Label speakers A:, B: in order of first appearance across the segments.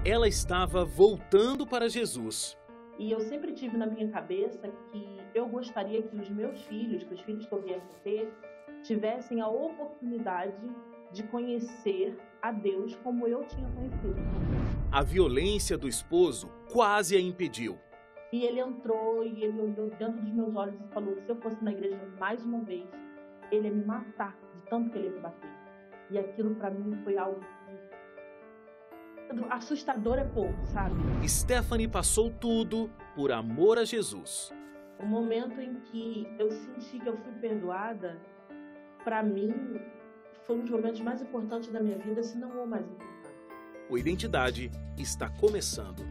A: Ela estava voltando para Jesus.
B: E eu sempre tive na minha cabeça que eu gostaria que os meus filhos, que os filhos que eu viesse a ter, tivessem a oportunidade de conhecer a Deus como eu tinha conhecido.
A: A violência do esposo quase a impediu.
B: E ele entrou e ele olhou dentro dos meus olhos e falou que se eu fosse na igreja mais uma vez, ele ia me matar de tanto que ele ia me bater. E aquilo para mim foi algo assustador, é pouco, sabe?
A: Stephanie passou tudo por amor a Jesus.
B: O momento em que eu senti que eu fui perdoada, para mim, foi um dos momentos mais importantes da minha vida, se não o mais importante.
A: O Identidade está começando.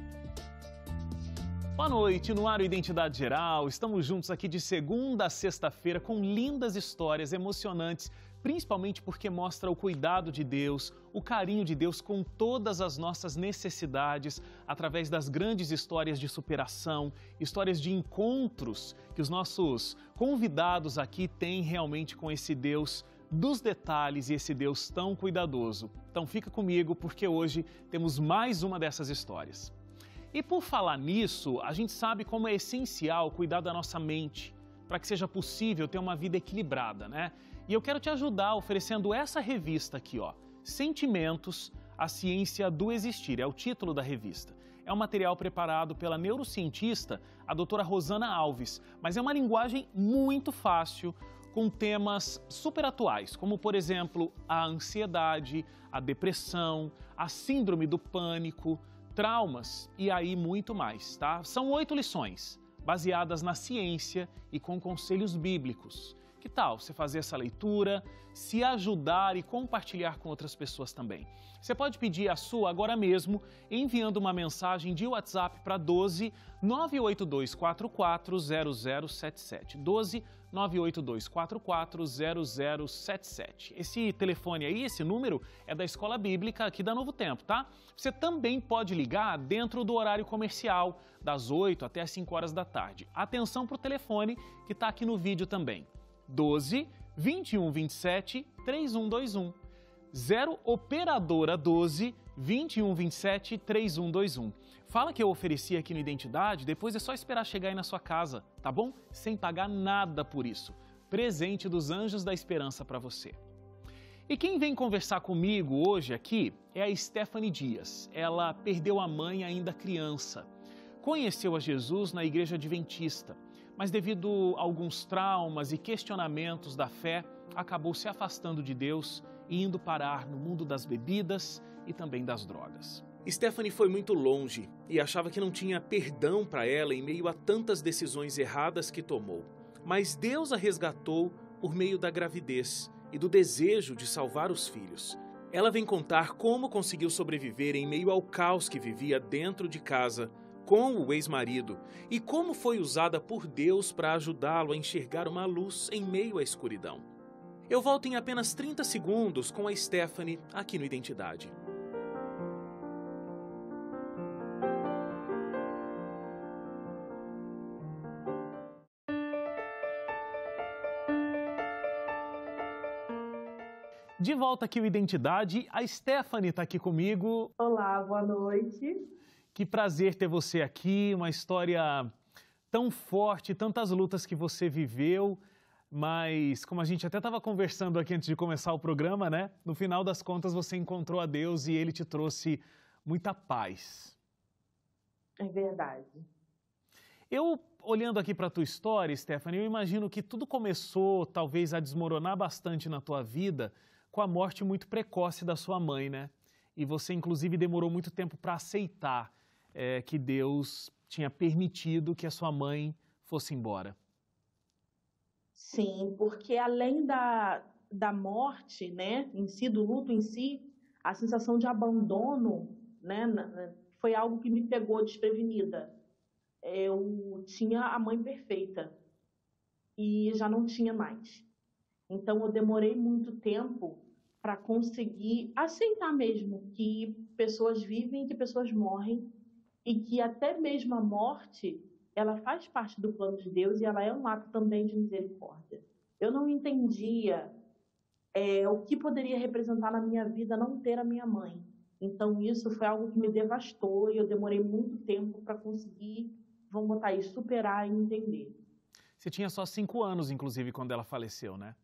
C: Boa noite, no ar o Identidade Geral. Estamos juntos aqui de segunda a sexta-feira com lindas histórias emocionantes, principalmente porque mostra o cuidado de Deus, o carinho de Deus com todas as nossas necessidades, através das grandes histórias de superação, histórias de encontros que os nossos convidados aqui têm realmente com esse Deus dos detalhes e esse Deus tão cuidadoso. Então fica comigo porque hoje temos mais uma dessas histórias. E por falar nisso, a gente sabe como é essencial cuidar da nossa mente, para que seja possível ter uma vida equilibrada, né? E eu quero te ajudar oferecendo essa revista aqui, ó, Sentimentos, a Ciência do Existir, é o título da revista. É um material preparado pela neurocientista, a doutora Rosana Alves, mas é uma linguagem muito fácil, com temas super atuais, como por exemplo, a ansiedade, a depressão, a síndrome do pânico, traumas e aí muito mais, tá? São 8 lições, baseadas na ciência e com conselhos bíblicos. Que tal você fazer essa leitura, se ajudar e compartilhar com outras pessoas também? Você pode pedir a sua agora mesmo, enviando uma mensagem de WhatsApp para 12 98244 0077. 12 98244 0077. Esse telefone aí, esse número, é da Escola Bíblica aqui da Novo Tempo, tá? Você também pode ligar dentro do horário comercial, das 8 até as 5 horas da tarde. Atenção para o telefone que está aqui no vídeo também. 12 21 27 3121. 0 Operadora 12 21 27 3121. Fala que eu ofereci aqui no Identidade, depois é só esperar chegar aí na sua casa, tá bom? Sem pagar nada por isso. Presente dos Anjos da Esperança para você. E quem vem conversar comigo hoje aqui é a Stephanie Dias. Ela perdeu a mãe ainda criança. Conheceu a Jesus na Igreja Adventista, mas devido a alguns traumas e questionamentos da fé, acabou se afastando de Deus e indo parar no mundo das bebidas e também das drogas.
A: Stephanie foi muito longe e achava que não tinha perdão para ela em meio a tantas decisões erradas que tomou. Mas Deus a resgatou por meio da gravidez e do desejo de salvar os filhos. Ela vem contar como conseguiu sobreviver em meio ao caos que vivia dentro de casa com o ex-marido e como foi usada por Deus para ajudá-lo a enxergar uma luz em meio à escuridão. Eu volto em apenas 30 segundos com a Stephanie aqui no Identidade.
C: De volta aqui o Identidade, a Stephanie está aqui comigo.
B: Olá, boa noite.
C: Que prazer ter você aqui, uma história tão forte, tantas lutas que você viveu, mas como a gente até estava conversando aqui antes de começar o programa, né? No final das contas você encontrou a Deus e Ele te trouxe muita paz.
B: É verdade.
C: Eu, olhando aqui para a tua história, Stephanie, eu imagino que tudo começou talvez a desmoronar bastante na tua vida com a morte muito precoce da sua mãe, né? E você inclusive demorou muito tempo para aceitar que Deus tinha permitido que a sua mãe fosse embora.
B: Sim, porque além da morte, né, em si, do luto em si, a sensação de abandono, né, foi algo que me pegou desprevenida. Eu tinha a mãe perfeita e já não tinha mais. Então eu demorei muito tempo para conseguir aceitar mesmo que pessoas vivem, que pessoas morrem, e que até mesmo a morte, ela faz parte do plano de Deus e ela é um ato também de misericórdia. Eu não entendia o que poderia representar na minha vida não ter a minha mãe. Então, isso foi algo que me devastou e eu demorei muito tempo para conseguir, vamos botar aí, superar e entender.
C: Você tinha só 5 anos, inclusive, quando ela faleceu, né?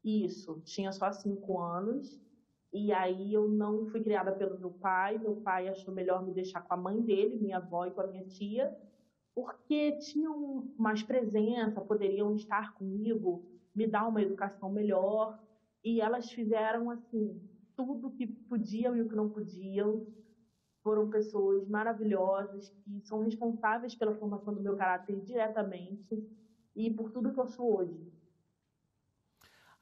B: Isso, tinha só 5 anos, e aí eu não fui criada pelo meu pai achou melhor me deixar com a mãe dele, minha avó e com a minha tia, porque tinham mais presença, poderiam estar comigo, me dar uma educação melhor, e elas fizeram, assim, tudo que podiam e o que não podiam. Foram pessoas maravilhosas que são responsáveis pela formação do meu caráter diretamente e por tudo que eu sou hoje.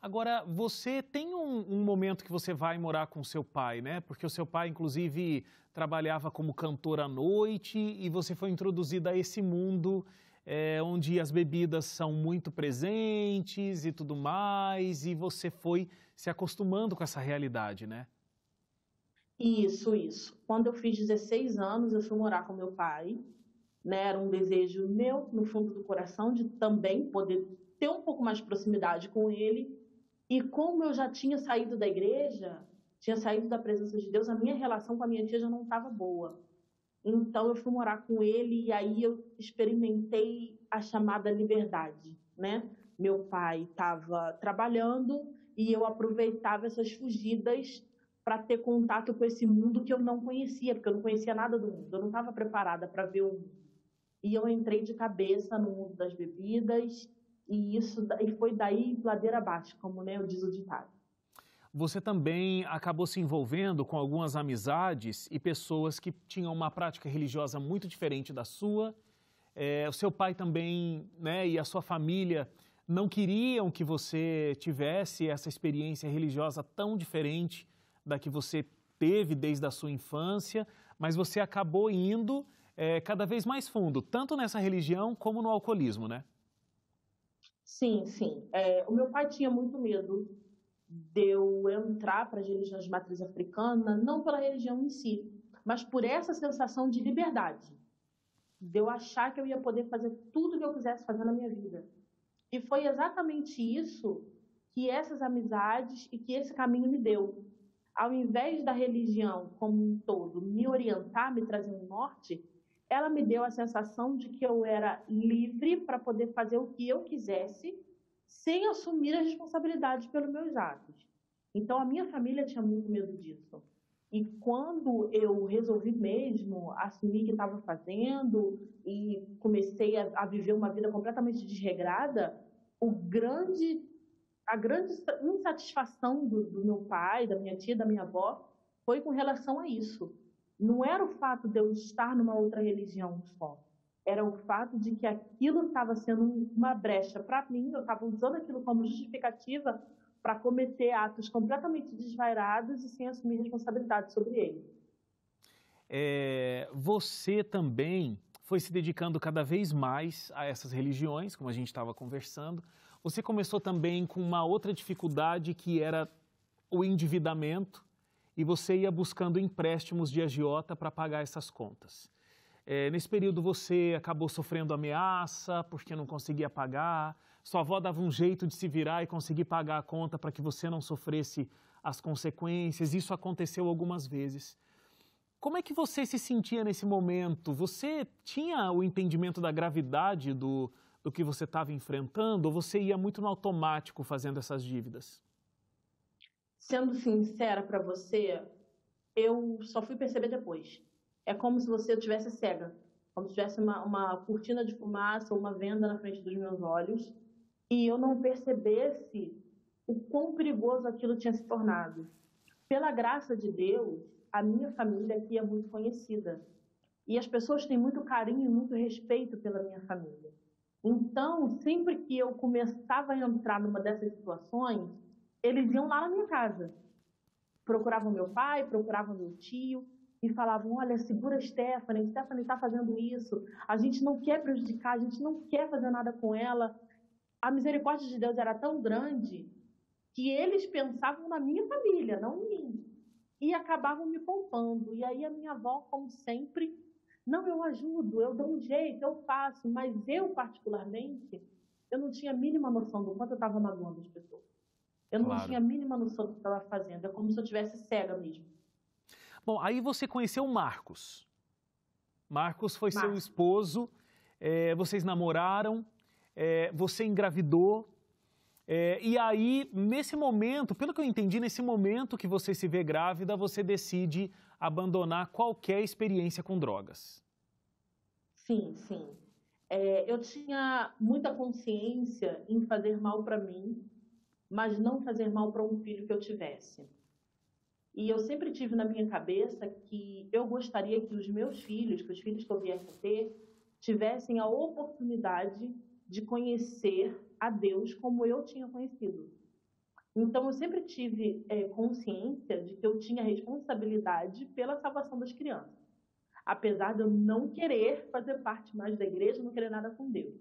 C: Agora, você tem um momento que você vai morar com seu pai, né? Porque o seu pai, inclusive, trabalhava como cantor à noite e você foi introduzida a esse mundo onde as bebidas são muito presentes e tudo mais, e você foi se acostumando com essa realidade, né?
B: Isso. Quando eu fiz 16 anos, eu fui morar com meu pai, né? Era um desejo meu, no fundo do coração, de também poder ter um pouco mais de proximidade com ele. E como eu já tinha saído da igreja, tinha saído da presença de Deus, a minha relação com a minha tia já não estava boa. Então eu fui morar com ele e aí eu experimentei a chamada liberdade, né? Meu pai estava trabalhando e eu aproveitava essas fugidas para ter contato com esse mundo que eu não conhecia, porque eu não conhecia nada do mundo, eu não estava preparada para ver o mundo. E eu entrei de cabeça no mundo das bebidas e foi daí ladeira abaixo, como, né, eu diz o ditado.
C: Você também acabou se envolvendo com algumas amizades e pessoas que tinham uma prática religiosa muito diferente da sua. O seu pai também, né, e a sua família não queriam que você tivesse essa experiência religiosa tão diferente da que você teve desde a sua infância, mas você acabou indo cada vez mais fundo, tanto nessa religião como no alcoolismo, né?
B: Sim. O meu pai tinha muito medo de eu entrar para as religiões de matriz africana, não pela religião em si, mas por essa sensação de liberdade, de eu achar que eu ia poder fazer tudo que eu quisesse fazer na minha vida. E foi exatamente isso que essas amizades e que esse caminho me deu. Ao invés da religião como um todo me orientar, me trazer um norte, ela me deu a sensação de que eu era livre para poder fazer o que eu quisesse, sem assumir as responsabilidades pelos meus atos. Então, a minha família tinha muito medo disso. E quando eu resolvi mesmo assumir que estava fazendo e comecei a viver uma vida completamente desregrada, a grande insatisfação do meu pai, da minha tia, da minha avó, foi com relação a isso. Não era o fato de eu estar numa outra religião só. Era o fato de que aquilo estava sendo uma brecha para mim, eu estava usando aquilo como justificativa para cometer atos completamente desvairados e sem assumir responsabilidade sobre ele.
C: Você também foi se dedicando cada vez mais a essas religiões, como a gente estava conversando. Você começou também com uma outra dificuldade que era o endividamento e você ia buscando empréstimos de agiota para pagar essas contas. Nesse período você acabou sofrendo ameaça porque não conseguia pagar, sua avó dava um jeito de se virar e conseguir pagar a conta para que você não sofresse as consequências, isso aconteceu algumas vezes. Como é que você se sentia nesse momento? Você tinha o entendimento da gravidade do que você estava enfrentando ou você ia muito no automático fazendo essas dívidas?
B: Sendo sincera para você, eu só fui perceber depois. É como se você estivesse cega, como se tivesse uma cortina de fumaça ou uma venda na frente dos meus olhos e eu não percebesse o quão perigoso aquilo tinha se tornado. Pela graça de Deus, a minha família aqui é muito conhecida e as pessoas têm muito carinho e muito respeito pela minha família. Então, sempre que eu começava a entrar numa dessas situações, eles iam lá na minha casa, procuravam meu pai, procuravam meu tio e falavam, olha, segura a Stephanie está fazendo isso, a gente não quer prejudicar, a gente não quer fazer nada com ela. A misericórdia de Deus era tão grande que eles pensavam na minha família, não em mim, e acabavam me poupando. E aí a minha avó, como sempre, não, eu ajudo, eu dou um jeito, eu faço, mas eu, particularmente, eu não tinha a mínima noção do quanto eu estava magoando as pessoas. Eu não tinha a mínima noção do que eu estava fazendo, é como se eu estivesse cega mesmo.
C: Bom, aí você conheceu o Marcos. Marcos foi seu
B: Marcos.
C: esposo, vocês namoraram, você engravidou. E aí, nesse momento, pelo que eu entendi, nesse momento que você se vê grávida, você decide abandonar qualquer experiência com drogas.
B: Sim, sim. Eu tinha muita consciência em fazer mal para mim, mas não fazer mal para um filho que eu tivesse. E eu sempre tive na minha cabeça que eu gostaria que os meus filhos, que os filhos que eu viesse a ter, tivessem a oportunidade de conhecer a Deus como eu tinha conhecido. Então, eu sempre tive consciência de que eu tinha responsabilidade pela salvação das crianças. Apesar de eu não querer fazer parte mais da igreja, não querer nada com Deus.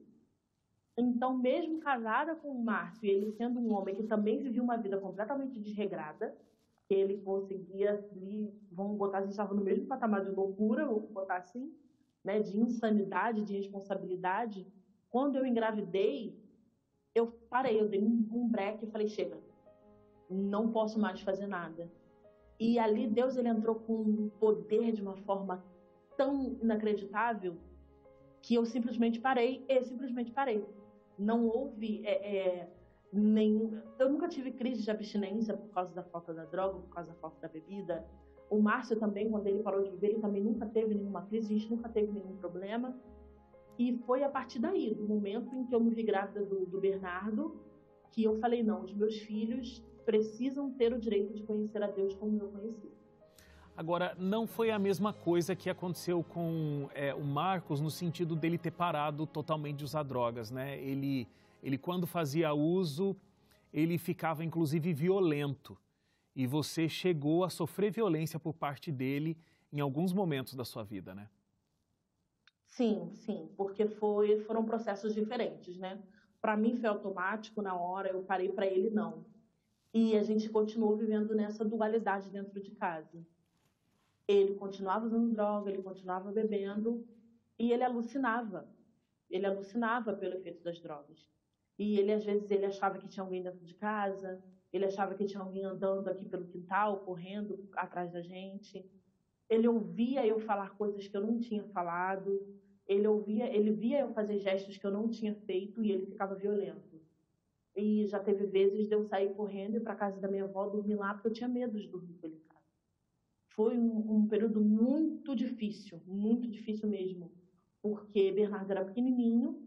B: Então, mesmo casada com o Márcio, ele sendo um homem que também vivia uma vida completamente desregrada, que ele conseguia, vamos botar, a gente estava no mesmo patamar de loucura, vamos botar assim, né, de insanidade, de responsabilidade. Quando eu engravidei, eu parei, eu dei um break e falei, chega, não posso mais fazer nada. E ali Deus ele entrou com um poder de uma forma tão inacreditável que eu simplesmente parei. Não houve nenhum... Eu nunca tive crise de abstinência por causa da falta da droga, por causa da falta da bebida. O Márcio também, quando ele parou de beber, ele também nunca teve nenhuma crise, a gente nunca teve nenhum problema. E foi a partir daí, do momento em que eu me vi grávida do Bernardo, que eu falei, não, os meus filhos precisam ter o direito de conhecer a Deus como eu conheci.
C: Agora, não foi a mesma coisa que aconteceu com o Marcos, no sentido dele ter parado totalmente de usar drogas, né? Ele, quando fazia uso, ele ficava, inclusive, violento. E você chegou a sofrer violência por parte dele em alguns momentos da sua vida, né?
B: Sim, sim, porque foram processos diferentes, né? Para mim foi automático na hora, eu parei, para ele não. E a gente continuou vivendo nessa dualidade dentro de casa. Ele continuava usando droga, ele continuava bebendo e ele alucinava. Ele alucinava pelo efeito das drogas. E ele, às vezes, ele achava que tinha alguém dentro de casa, ele achava que tinha alguém andando aqui pelo quintal, correndo atrás da gente. Ele ouvia eu falar coisas que eu não tinha falado, ele via eu fazer gestos que eu não tinha feito e ele ficava violento. E já teve vezes de eu sair correndo e ir para a casa da minha avó dormir lá, porque eu tinha medo de dormir com ele em casa. Foi um período muito difícil mesmo, porque Bernardo era pequenininho,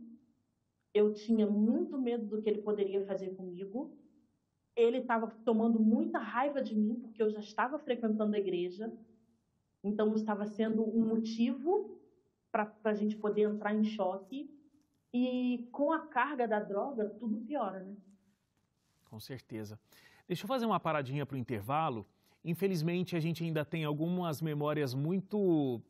B: eu tinha muito medo do que ele poderia fazer comigo, ele estava tomando muita raiva de mim, porque eu já estava frequentando a igreja, então estava sendo um motivo para a gente poder entrar em choque, e com a carga da droga, tudo piora, né?
C: Com certeza. Deixa eu fazer uma paradinha para o intervalo. Infelizmente, a gente ainda tem algumas memórias muito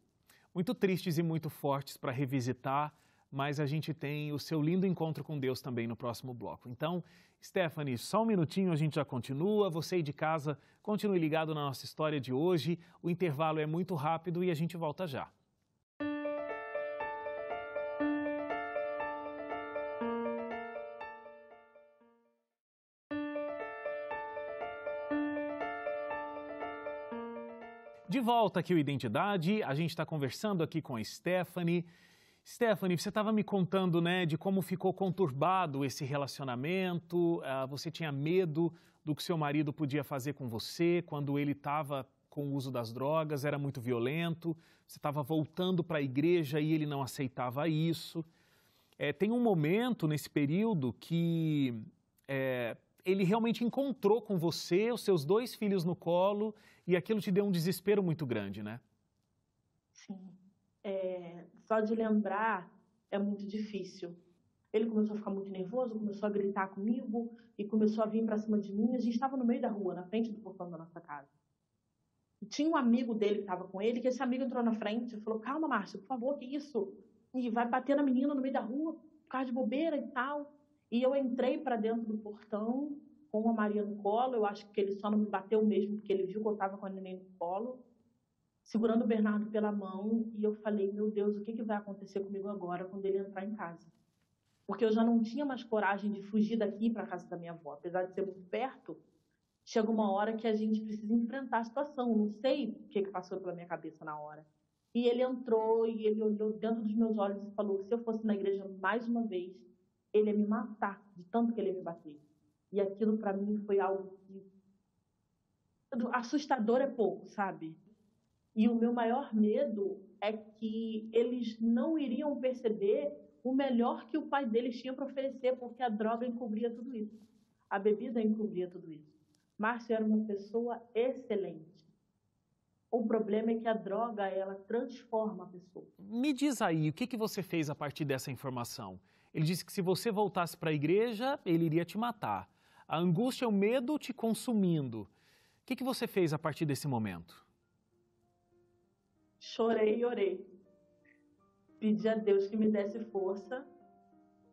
C: tristes e muito fortes para revisitar, mas a gente tem o seu lindo encontro com Deus também no próximo bloco. Então, Stephanie, só um minutinho, a gente já continua. Você aí de casa, continue ligado na nossa história de hoje. O intervalo é muito rápido e a gente volta já. De volta aqui o Identidade, a gente está conversando aqui com a Stephanie. Stephanie, você estava me contando, né, de como ficou conturbado esse relacionamento, você tinha medo do que seu marido podia fazer com você quando ele estava com o uso das drogas, era muito violento, você estava voltando para a igreja e ele não aceitava isso. Tem um momento nesse período que ele realmente encontrou com você, os seus 2 filhos no colo, e aquilo te deu um desespero muito grande, né?
B: Sim. Só de lembrar é muito difícil. Ele começou a ficar muito nervoso, começou a gritar comigo e começou a vir para cima de mim. A gente estava no meio da rua, na frente do portão da nossa casa. E tinha um amigo dele que estava com ele, que esse amigo entrou na frente e falou, calma, Márcia, por favor, que isso? E vai bater na menina no meio da rua, por causa de bobeira e tal. E eu entrei para dentro do portão com a Maria no colo. Eu acho que ele só não me bateu mesmo, porque ele viu que eu estava com a neném no colo, segurando o Bernardo pela mão. E eu falei, meu Deus, o que vai acontecer comigo agora quando ele entrar em casa? Porque eu já não tinha mais coragem de fugir daqui para a casa da minha avó. Apesar de ser muito perto, chega uma hora que a gente precisa enfrentar a situação. Não sei o que passou pela minha cabeça na hora. E ele entrou e ele olhou dentro dos meus olhos e falou que se eu fosse na igreja mais uma vez, ele ia me matar, de tanto que ele ia me bater. E aquilo para mim foi algo que... assustador é pouco, sabe? E o meu maior medo é que eles não iriam perceber o melhor que o pai deles tinha para oferecer, porque a droga encobria tudo isso. A bebida encobria tudo isso. Márcio era uma pessoa excelente. O problema é que a droga, ela transforma a pessoa.
C: Me diz aí, o que você fez a partir dessa informação? Ele disse que se você voltasse para a igreja, ele iria te matar. A angústia, o medo te consumindo. O que você fez a partir desse momento?
B: Chorei e orei. Pedi a Deus que me desse força.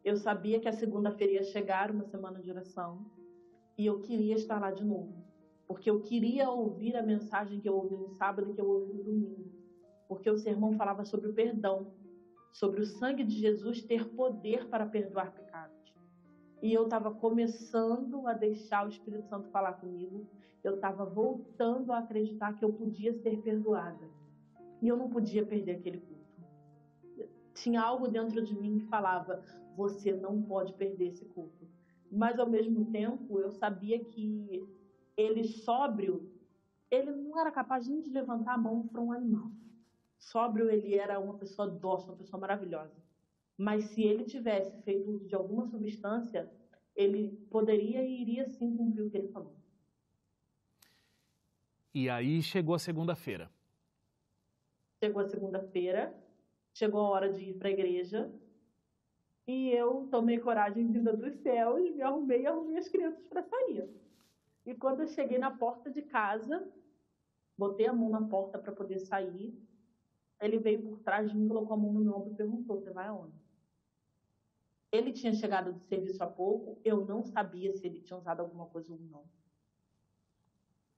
B: Eu sabia que a segunda-feira ia chegar, uma semana de oração, e eu queria estar lá de novo. Porque eu queria ouvir a mensagem que eu ouvi no sábado e que eu ouvi no domingo. Porque o sermão falava sobre o perdão, sobre o sangue de Jesus ter poder para perdoar pecados. E eu estava começando a deixar o Espírito Santo falar comigo. Eu estava voltando a acreditar que eu podia ser perdoada. E eu não podia perder aquele culto. Tinha algo dentro de mim que falava, você não pode perder esse culto. Mas, ao mesmo tempo, eu sabia que ele sóbrio, ele não era capaz nem de levantar a mão para um animal. Sóbrio, ele era uma pessoa dócil, uma pessoa maravilhosa. Mas se ele tivesse feito uso de alguma substância, ele poderia e iria sim cumprir o que ele falou.
C: E aí chegou a segunda-feira.
B: Chegou a segunda-feira, chegou a hora de ir para a igreja, e eu tomei coragem vinda dos céus, me arrumei e arrumei as crianças para sair. E quando eu cheguei na porta de casa, botei a mão na porta para poder sair, ele veio por trás de mim, colocou a mão no meu ombro e perguntou, você vai aonde? Ele tinha chegado do serviço há pouco, eu não sabia se ele tinha usado alguma coisa ou não.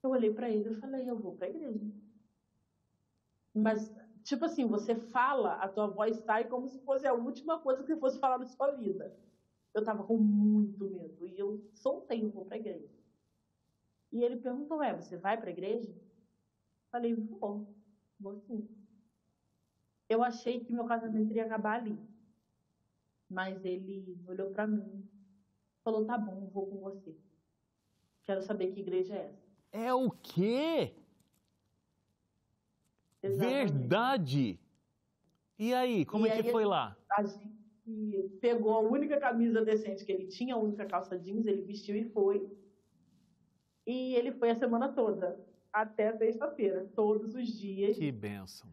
B: Eu olhei para ele e falei, eu vou para a igreja. Mas, tipo assim, você fala, a tua voz sai como se fosse a última coisa que você fosse falar na sua vida. Eu estava com muito medo e eu soltei, eu vou para a igreja. E ele perguntou, você vai para a igreja? Falei, vou sim. Eu achei que meu casamento iria acabar ali. Mas ele olhou para mim, falou, tá bom, vou com você. Quero saber que igreja é essa.
C: É o quê?
B: Exatamente.
C: Verdade! E aí, como é que foi lá?
B: A gente pegou a única camisa decente que ele tinha, a única calça jeans, ele vestiu e foi. E ele foi a semana toda, até sexta-feira, todos os dias.
C: Que bênção.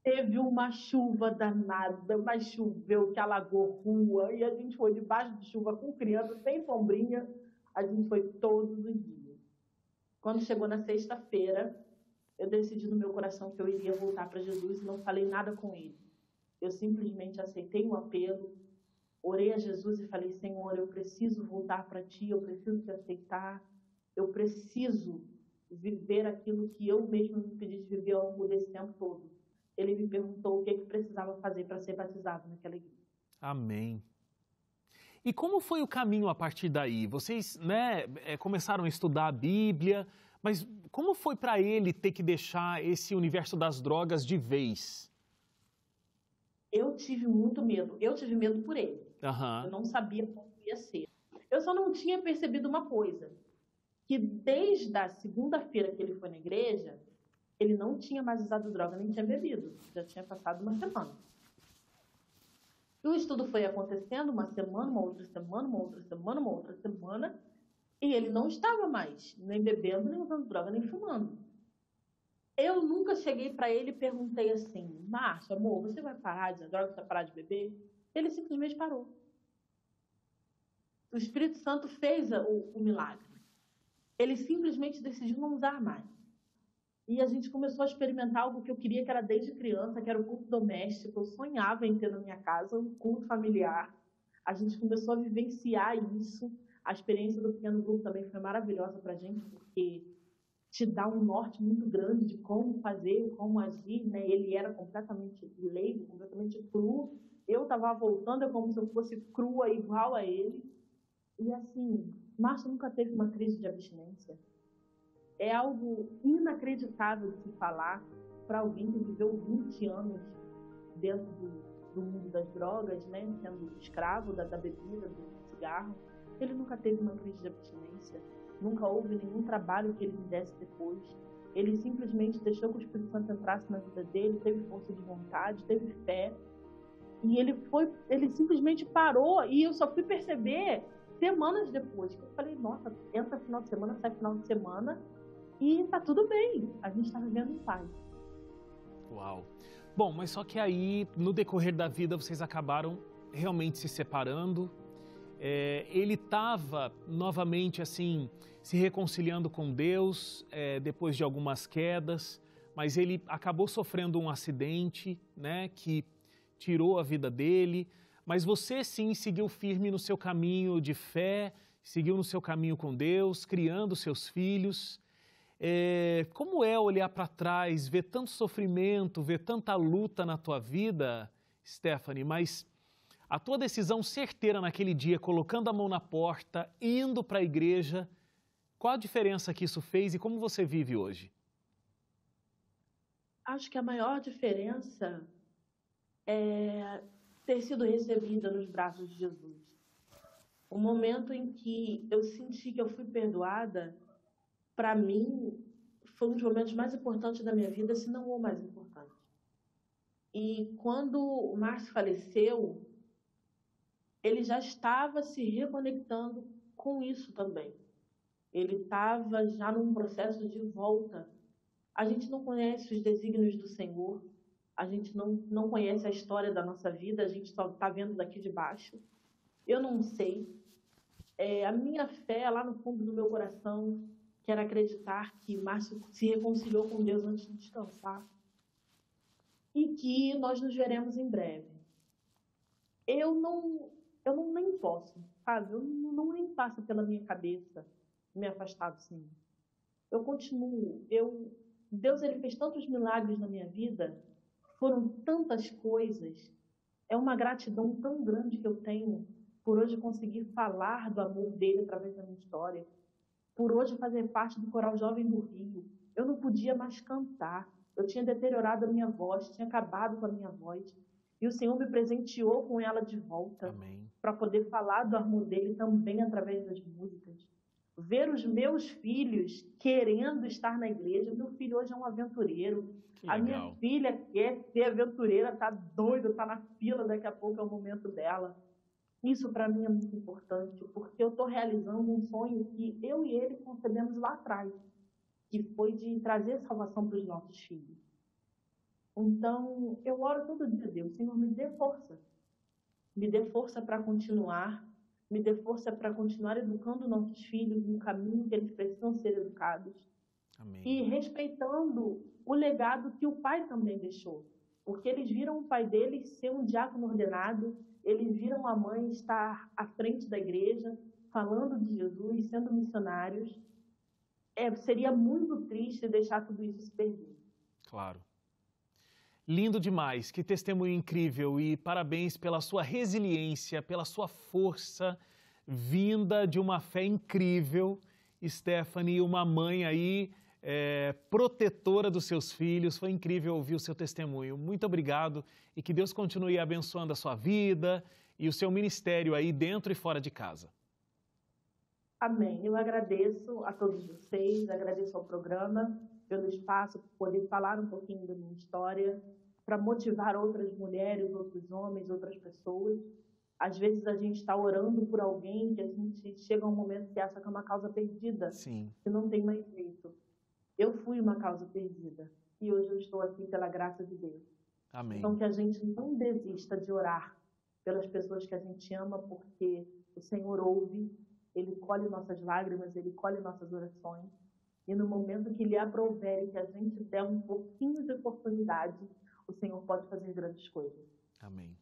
B: Teve uma chuva danada, mas choveu que alagou rua, e a gente foi debaixo de chuva com criança, sem sombrinha, a gente foi todos os dias. Quando chegou na sexta-feira, eu decidi no meu coração que eu iria voltar para Jesus e não falei nada com ele. Eu simplesmente aceitei um apelo, orei a Jesus e falei, Senhor, eu preciso voltar para Ti, eu preciso Te aceitar, eu preciso viver aquilo que eu mesmo me pedi de viver ao longo desse tempo todo. Ele me perguntou o que precisava fazer para ser batizado naquela igreja.
C: Amém. E como foi o caminho a partir daí? Vocês, começaram a estudar a Bíblia, mas como foi para ele ter que deixar esse universo das drogas de vez?
B: Eu tive muito medo. Eu tive medo por ele.
C: Uhum.
B: Eu não sabia como ia ser. Eu só não tinha percebido uma coisa, que desde a segunda-feira que ele foi na igreja, ele não tinha mais usado droga, nem tinha bebido. Já tinha passado uma semana. E o estudo foi acontecendo uma semana, uma outra semana, uma outra semana, uma outra semana, e ele não estava mais nem bebendo, nem usando droga, nem fumando. Eu nunca cheguei para ele e perguntei assim, Márcio, amor, você vai parar de usar droga, você vai parar de beber? Ele simplesmente parou. O Espírito Santo fez o milagre. Ele simplesmente decidiu não usar mais. E a gente começou a experimentar algo que eu queria, que era desde criança, que era o culto doméstico. Eu sonhava em ter na minha casa um culto familiar. A gente começou a vivenciar isso. A experiência do pequeno grupo também foi maravilhosa para a gente, porque te dá um norte muito grande de como fazer, como agir, né? Ele era completamente leigo, completamente cru. Eu estava voltando, é como se eu fosse crua, igual a ele. E assim, Márcio nunca teve uma crise de abstinência. É algo inacreditável de se falar para alguém que viveu 20 anos dentro do mundo das drogas, né? Sendo escravo da bebida, do cigarro. Ele nunca teve uma crise de abstinência, nunca houve nenhum trabalho que ele fizesse depois. Ele simplesmente deixou que o Espírito Santo entrasse na vida dele, teve força de vontade, teve fé. E ele simplesmente parou, e eu só fui perceber semanas depois. Eu falei, nossa, entra final de semana, sai final de semana, e tá tudo bem, a gente tá vivendo em paz.
C: Uau! Bom, mas só que aí, no decorrer da vida, vocês acabaram realmente se separando. Ele estava novamente assim, se reconciliando com Deus, depois de algumas quedas, mas ele acabou sofrendo um acidente, né, que tirou a vida dele, mas você sim seguiu firme no seu caminho de fé, seguiu no seu caminho com Deus, criando seus filhos. Como é olhar para trás, ver tanto sofrimento, ver tanta luta na tua vida, Stephanie, mas a tua decisão certeira naquele dia, colocando a mão na porta, indo para a igreja, qual a diferença que isso fez e como você vive hoje?
B: Acho que a maior diferença é ter sido recebida nos braços de Jesus. O momento em que eu senti que eu fui perdoada, para mim, foi um dos momentos mais importantes da minha vida, se não o mais importante. E quando o Márcio faleceu, ele já estava se reconectando com isso também. Ele estava já num processo de volta. A gente não conhece os desígnios do Senhor, a gente não conhece a história da nossa vida, a gente só está vendo daqui de baixo. Eu não sei. A minha fé, lá no fundo do meu coração, quero acreditar que Márcio se reconciliou com Deus antes de descansar e que nós nos veremos em breve. Eu não nem posso, sabe? Eu não nem passa pela minha cabeça me afastar do Senhor. Eu continuo. Deus, ele fez tantos milagres na minha vida, foram tantas coisas. É uma gratidão tão grande que eu tenho por hoje conseguir falar do amor dele através da minha história, por hoje fazer parte do Coral Jovem do Rio. Eu não podia mais cantar, eu tinha deteriorado a minha voz, tinha acabado com a minha voz, e o Senhor me presenteou com ela de volta, para poder falar do amor dele também através das músicas. Ver os meus filhos querendo estar na igreja. Meu filho hoje é um aventureiro. A minha filha quer ser aventureira, tá doida, tá na fila, daqui a pouco é o momento dela. Isso para mim é muito importante, porque eu estou realizando um sonho que eu e ele concebemos lá atrás, que foi de trazer salvação para os nossos filhos. Então, eu oro todo dia a Deus, Senhor, me dê força para continuar, me dê força para continuar educando nossos filhos no caminho que eles precisam ser educados.
C: Amém.
B: E respeitando o legado que o pai também deixou, porque eles viram o pai deles ser um diácono ordenado, eles viram a mãe estar à frente da igreja, falando de Jesus, sendo missionários. Seria muito triste deixar tudo isso se perder.
C: Claro. Lindo demais, que testemunho incrível e parabéns pela sua resiliência, pela sua força, vinda de uma fé incrível. Stephanie, uma mãe aí, protetora dos seus filhos, foi incrível ouvir o seu testemunho. Muito obrigado e que Deus continue abençoando a sua vida e o seu ministério aí dentro e fora de casa.
B: Amém. Eu agradeço a todos vocês, agradeço ao programa pelo espaço, por poder falar um pouquinho da minha história, para motivar outras mulheres, outros homens, outras pessoas. Às vezes a gente está orando por alguém que a gente chega a um momento que acha que é uma causa perdida,
C: Sim.
B: que não tem mais jeito. Eu fui uma causa perdida e hoje eu estou aqui pela graça de Deus.
C: Amém.
B: Então que a gente não desista de orar pelas pessoas que a gente ama, porque o Senhor ouve, Ele colhe nossas lágrimas, Ele colhe nossas orações. E no momento que Ele aprouver e que a gente der um pouquinho de oportunidade, o Senhor pode fazer grandes coisas.
C: Amém.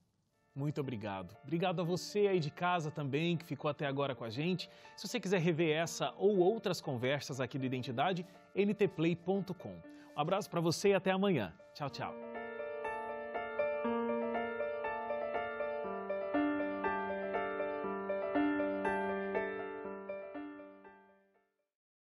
C: Muito obrigado. Obrigado a você aí de casa também, que ficou até agora com a gente. Se você quiser rever essa ou outras conversas aqui do Identidade, ntplay.com. Um abraço para você e até amanhã. Tchau, tchau.